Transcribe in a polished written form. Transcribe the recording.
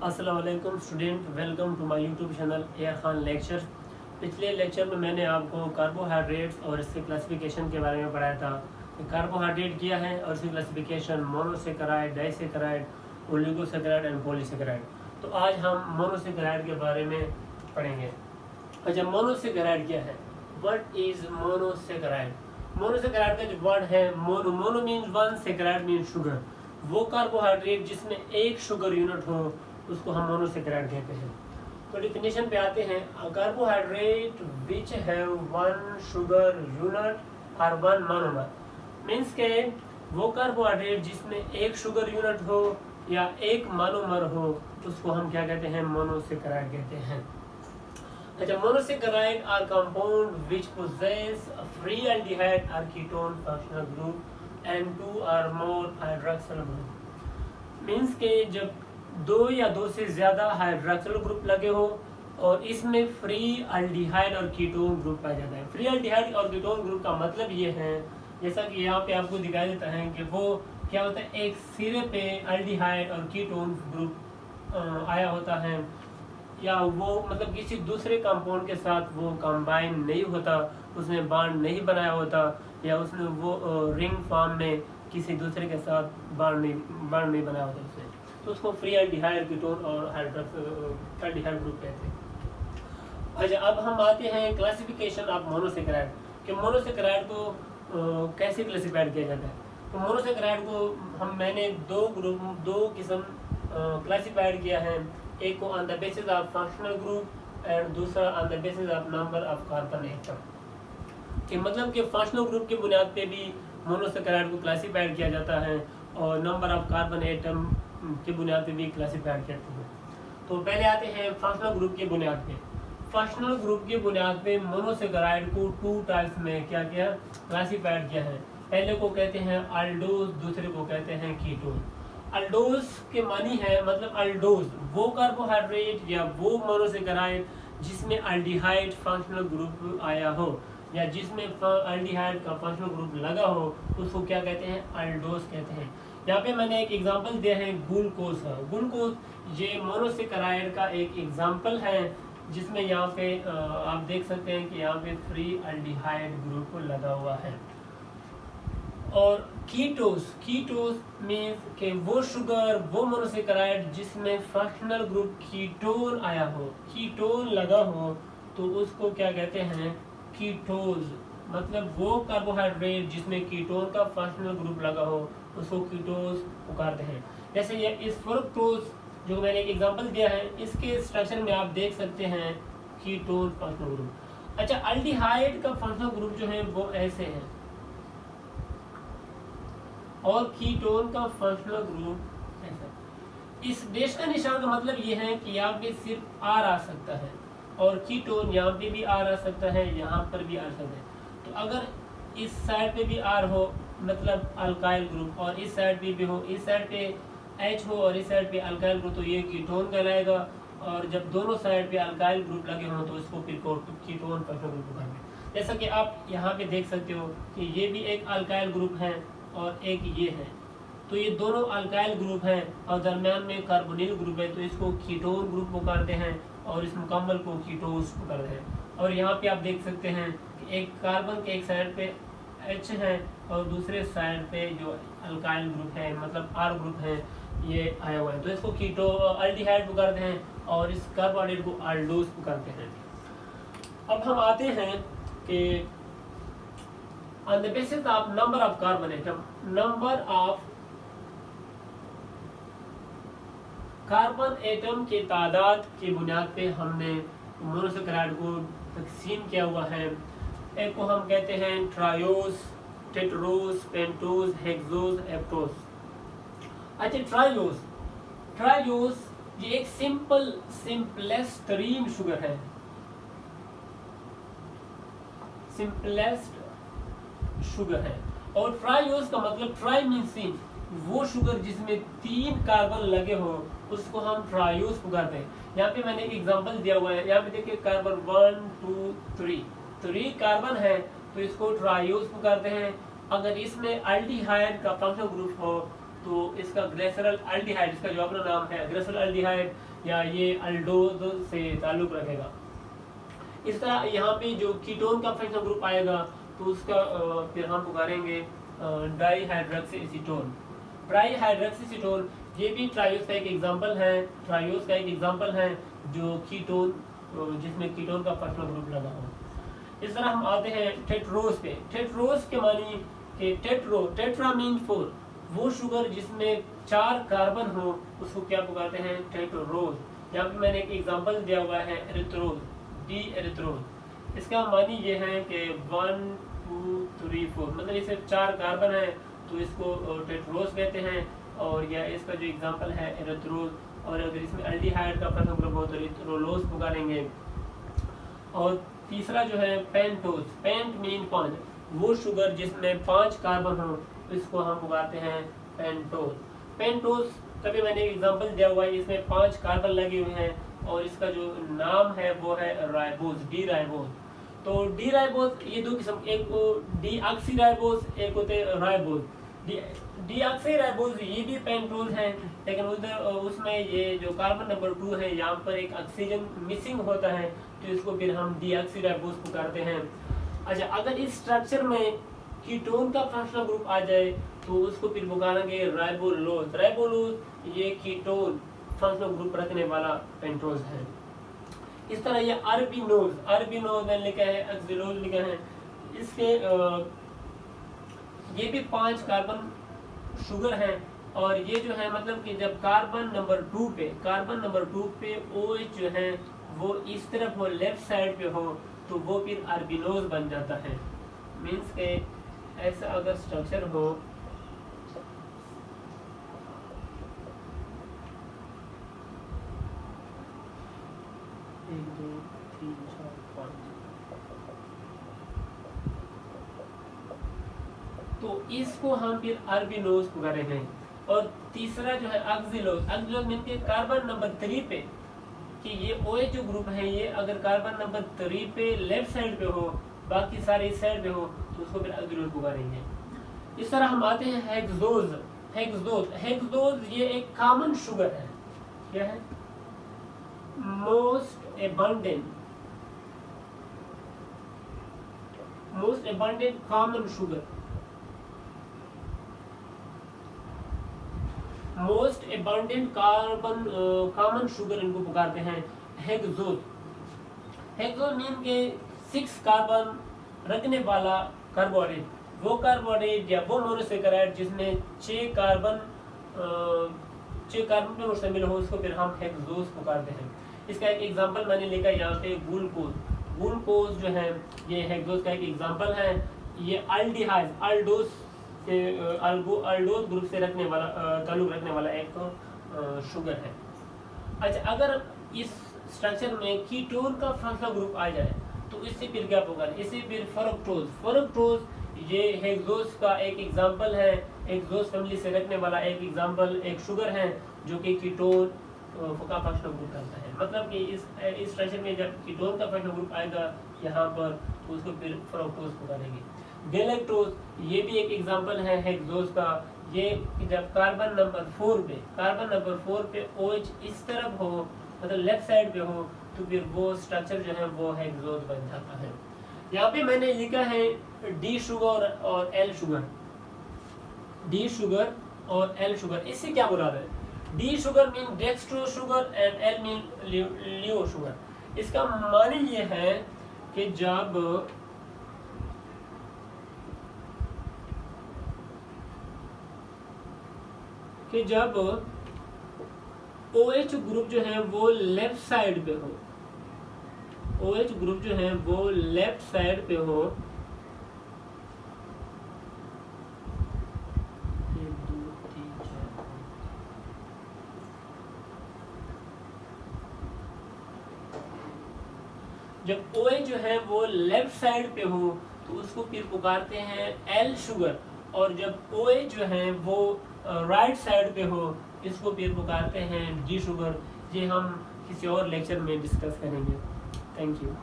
अस्सलाम वालेकुम student, welcome to my YouTube channel air Khan lecture. पिछले लेक्चर में मैंने आपको कार्बोहाइड्रेट्स और इसके क्लासिफिकेशन के बारे में पढ़ाया था कि कार्बोहाइड्रेट क्या है और इसकी classification monosaccharide, disaccharide, oligosaccharide and polysaccharide. तो आज हम मोनोसेकेराइड के बारे में पढ़ेंगे। अच्छा, मोनोसेकेराइड क्या है? What is monosaccharide? मोनोसेकेराइड का जो वर्ड है mono means one, saccharide means sugar. वो कार्बोहाइड्रेट जिसमें एक शुगर यूनिट हो उसको हम मोनोसेकेराइड कहते हैं। तो डिफिनेशन पे आते हैं, carbohydrate which have one sugar unit और वन मोनोमर। मीन्स के वो कार्बोहाइड्रेट जिसमें एक शुगर यूनिट हो या एक मोनोमर हो उसको हम क्या कहते हैं? मोनोसेकेराइड कहते हैं। अच्छा, monosaccharide are compound which possess free aldehyde or ketone functional group and two or more hydroxyl group. Means के जब दो या दो से ज्यादा हाइड्रोक्सिल ग्रुप लगे हो और इसमें free aldehyde or ketone group पाया जाता है। Free aldehyde or ketone group का मतलब ये है, जैसा कि यहाँ पे आपको दिखाई देता है कि वो क्या होता है, एक सिरे पे एल्डिहाइड और कीटोन ग्रुप आया होता है, या वो मतलब किसी दूसरे कंपाउंड के साथ वो कंबाइन नहीं होता, उसने बॉन्ड नहीं बनाया होता, या उसने वो रिंग फॉर्म में किसी दूसरे के साथ बॉन्ड नहीं बनाया होता उसने, तो उसको फ्री एल्डिहाइड, कीटोन और एल्डिहाइड ग्रुप कहते हैं। अच्छा, अब हम आते हैं क्लासिफिकेशन ऑफ मोनोसेकेराइड कि मोनोसेकेराइड को कैसे क्लासिफाइड किया जाता है। तो मोनोसेकेराइड को मैंने दो किस्म क्लासिफाइड किया है। एक को on the basis of functional group and दूसरा on the basis of number of carbon atom. कि मतलब कि फंक्शनल ग्रुप की बुनियाद पे भी मोनोसेकेराइड को क्लासिफाइड किया जाता है और नंबर ऑफ कार्बन एटम की बुनियाद पे भी क्लासिफाइड करते हैं। तो पहले आते हैं फंक्शनल ग्रुप की बुनियाद पे। फंक्शनल ग्रुप की बुनियाद पे मोनोसेकेराइड को टू टाइप्स में क्या किया, क्लासिफाइड किया है। पहले को कहते हैं अल्डोज, दूसरे को कहते हैं कीटोन। अल्डोज के मानी है मतलब अल्डोज वो कार्बोहाइड्रेट या वो मोनोसेकेराइड जिसमें एल्डिहाइड फंक्शनल ग्रुप आया हो या जिसमें एल्डिहाइड का फंक्शनल ग्रुप लगा हो उसको क्या कहते हैं? अल्डोज कहते हैं। यहाँ पे मैंने एक एग्जांपल दिया है ग्लूकोज का। ग्लूकोज ये मोनोसेकेराइड का एक एग्जांपल है जिसमें यहाँ पे आप देख सकते हैं कि यहाँ पे फ्री एल्डिहाइड ग्रुप लगा हुआ है। और कीटोस मीन्स के वो शुगर, वो मोनोसेकेराइड जिसमें फंक्शनल ग्रुप कीटोन आया हो, कीटोन लगा हो, तो उसको क्या कहते हैं? कीटोज। मतलब वो कार्बोहाइड्रेट जिसमें कीटोन का फंक्शनल ग्रुप लगा हो उसको कीटोज पुकारते हैं। जैसे ये इस फ्रुक्टोज जो मैंने एक एग्जांपल दिया है, इसके स्ट्रक्चर में आप देख सकते हैं कीटोन फंक्शनल ग्रुप। अच्छा, एल्डिहाइड का फंक्शनल ग्रुप जो है वो ऐसे है और कीटोन का फंक्शनल ग्रुप ऐसा। इस डैश का निशान का मतलब ये है कि यहाँ पे सिर्फ आर आ सकता है और कीटोन यहाँ पे भी आर आ सकता है, यहाँ पर भी आ सकता है। तो अगर इस साइड पे भी आर हो मतलब अल्काइल ग्रुप और इस साइड पे भी हो, इस साइड पे एच हो और इस साइड पे अल्काइल ग्रुप, तो ये कीटोन कहलाएगा। और जब दोनों साइड पे अल्काइल ग्रुप लगे हों तो इसको फिर कीटोन फंक्शनल ग्रुप कहेंगे। जैसा कि आप यहाँ पे देख सकते हो कि ये भी एक अल्काइल ग्रुप है और एक ये है, तो ये दोनों अल्काइल ग्रुप हैं और दरमियान में कार्बोनिल ग्रुप है, तो इसको कीटोन ग्रुप पुकारते हैं और इस मुकम्मल को कीटोस पुकारते हैं। और यहाँ पे आप देख सकते हैं कि एक कार्बन के एक साइड पे H है और दूसरे साइड पे जो अल्काइल ग्रुप है मतलब R ग्रुप है ये आया हुआ है, तो इसको कीटो एल्डिहाइड पुकारते हैं और इस कार्बोहाइड्रेट को अल्डोज पुकारते हैं। अब हम आते हैं कि on the basis of number of carbon atom, number of carbon atom की तादाद की बुनियाद पे हमने मोनोसेकेराइड को तकसीम किया हुआ है। एक को हम कहते हैं ट्रायोस, टेट्रोस, पेंटोस, हेक्सोस, एप्टोस। अच्छा, ट्रायोस ये एक सिंपलेस्ट तरीन शुगर है, सिंपलेस्ट शुगर है। और ट्रायोस का मतलब ट्राई मीन्स तीन, वो शुगर जिसमें 3 कार्बन लगे हो उसको हम ट्रायोस पुकारते हैं। यहाँ पे मैंने एक एग्जांपल दिया हुआ है, यहाँ पे देखिए कार्बन 1 2 3 कार्बन है तो इसको ट्रायोस पुकारते हैं। अगर इसमें एल्डिहाइड का फंक्शनल ग्रुप हो तो इसका ग्लिसरॉल एल्डिहाइड, इसका जो अपना नाम है ग्लिसरॉल एल्डिहाइड, या ये अल्डोज से ताल्लुक़ रखेगा। इस तरह यहाँ पे जो कीटोन का फंक्शनल ग्रुप आएगा तो उसका फिर हम पुकारेंगे डाईहाइड्रोक्सीएसीटोन। डाईहाइड्रोक्सीएसीटोन ये भी ट्रायोस का एक एग्जांपल है, ट्रायोस का एक एग्जांपल है जो कीटोन जिसमें कीटोन का फंक्शनल ग्रुप लगा हो। इस तरह हम आते हैं टेट्रोस पे। टेट्रोस के मानी कि टेट्रा मीन 4, वो शुगर जिसमें 4 कार्बन हो उसको क्या पुकारते हैं? टेट्रोज। यहाँ पे मैंने एक एग्जांपल दिया हुआ है एरिथ्रोज, डी एरिथ्रोज। इसका मानी ये है कि 1 2 3 4 मतलब इसे 4 कार्बन है तो इसको टेट्रोज कहते हैं, और या इसका जो एग्जांपल है एरिथ्रोज। और अगर इसमें एल्डिहाइड का फंक्शनल ग्रुप हो तो एरिथ्रोलोज पुकारेंगे। और तीसरा जो है पेंटोज, पेंट मीन 5, वो शुगर जिसमें 5 कार्बन हो इसको हम पुकारते हैं पेंटोज। पेंटोज का भी मैंने एग्जांपल दिया हुआ है, इसमें 5 कार्बन लगे हुए हैं और इसका जो नाम है वो है राइबोज, डी राइबोज। तो डी राइबोज ये 2 किस्म, एक डीऑक्सी राइबोज, एक होते हैं राइबोज। डीऑक्सी राइबोज ये भी पेंटोज है, लेकिन उधर उसमें ये जो कार्बन नंबर 2 है यहाँ पर एक ऑक्सीजन मिसिंग होता है तो इसको फिर हम डीऑक्सी राइबोज पुकारते हैं। अच्छा, अगर इस स्ट्रक्चर में कीटोन का फंक्शनल ग्रुप आ जाए तो उसको फिर पुकारेंगे राइबोलोज। राइबोलोज ये कीटोन फंक्शनल ग्रुप रखने वाला पेंटोज है। इस तरह ये अरबिनोज, अरबिनोज मैंने लिखा है, एक्सिलोज लिखा है, इसके ये भी 5 कार्बन शुगर है। और ये जो है मतलब कि जब कार्बन नंबर 2 पे OH जो है वो इस तरफ हो, लेफ्ट साइड पे हो, तो वो फिर अरबिनोज बन जाता है। मीन्स के ऐसा अगर स्ट्रक्चर हो तो इसको हम फिर अरबिनोज पुकारेंगे। और तीसरा जो है ऑक्सिलोज, ऑक्सिलोज मीन के कार्बन नंबर 3 पे कि ये OH जो ग्रुप है ये अगर कार्बन नंबर 3 पे लेफ्ट साइड पे हो, बाकी सारे इस साइड पे हो, तो उसको फिर ऑक्सिलोज पुकारेंगे। इस तरह हम आते हैं हेक्सोज। हेक्सोज ये एक कॉमन शुगर है। क्या है? Most abundant common sugar. Most abundant common sugar इनको पुकारते हैं हेक्सोज। हेक्सोज मीन के 6 कार्बन रखने वाला कार्बोहाइड्रेट, वो कार्बोहाइड्रेट या वो मोनोसेकेराइड जिसमें 6 कार्बन पे शामिल हो उसको फिर हम हेक्सोज पुकारते हैं। इसका एक एग्जांपल मैंने लिखा यहाँ पे ग्लूकोज। ग्लूकोज जो है ये हेक्सोज का एक एग्जांपल है। ये अल्डिहाइड, अल्डोज से अल्डोज ग्रुप से ताल्लुक रखने वाला एक शुगर है। अच्छा, अगर इस स्ट्रक्चर में कीटोन का फंक्शनल ग्रुप आ जाए तो इससे फिर क्या पुकारें? इससे फिर फ्रक्टोज। फ्रक्टोज ये हेक्सोज का एक एग्जांपल है, हेक्सोज फैमिली से रखने वाला एक एग्जांपल, एक शुगर है जो कि कीटोन का फंक्शनल ग्रुप रहता है। मतलब कि इस स्ट्रक्चर में जब कीटोन का फंक्शनल ग्रुप आएगा यहाँ पर तो उसको फिर फ्रक्टोज पुकारेंगे। गैलेक्टोज ये भी एक एग्जांपल है हेक्सोज का। ये जब कार्बन नंबर 4 पे OH इस तरफ हो, मतलब लेफ्ट साइड पे हो, तो फिर वो स्ट्रक्चर जो है वो हेक्सोज बन जाता है। यहाँ पे मैंने लिखा है डी शुगर और एल शुगर। डी शुगर और एल शुगर, इससे क्या मुराद है? D sugar mean dextro sugar and L mean Leo sugar. इसका मानी ये है कि जब OH ग्रुप जो है वो लेफ्ट साइड पे हो, OH ग्रुप जो है वो लेफ्ट साइड पे हो, जब OH जो है वो लेफ्ट साइड पे हो तो उसको फिर पुकारते हैं एल शुगर। और जब OH जो है वो राइट साइड पे हो इसको फिर पुकारते हैं डी शुगर। ये हम किसी और लेक्चर में डिस्कस करेंगे। Thank you.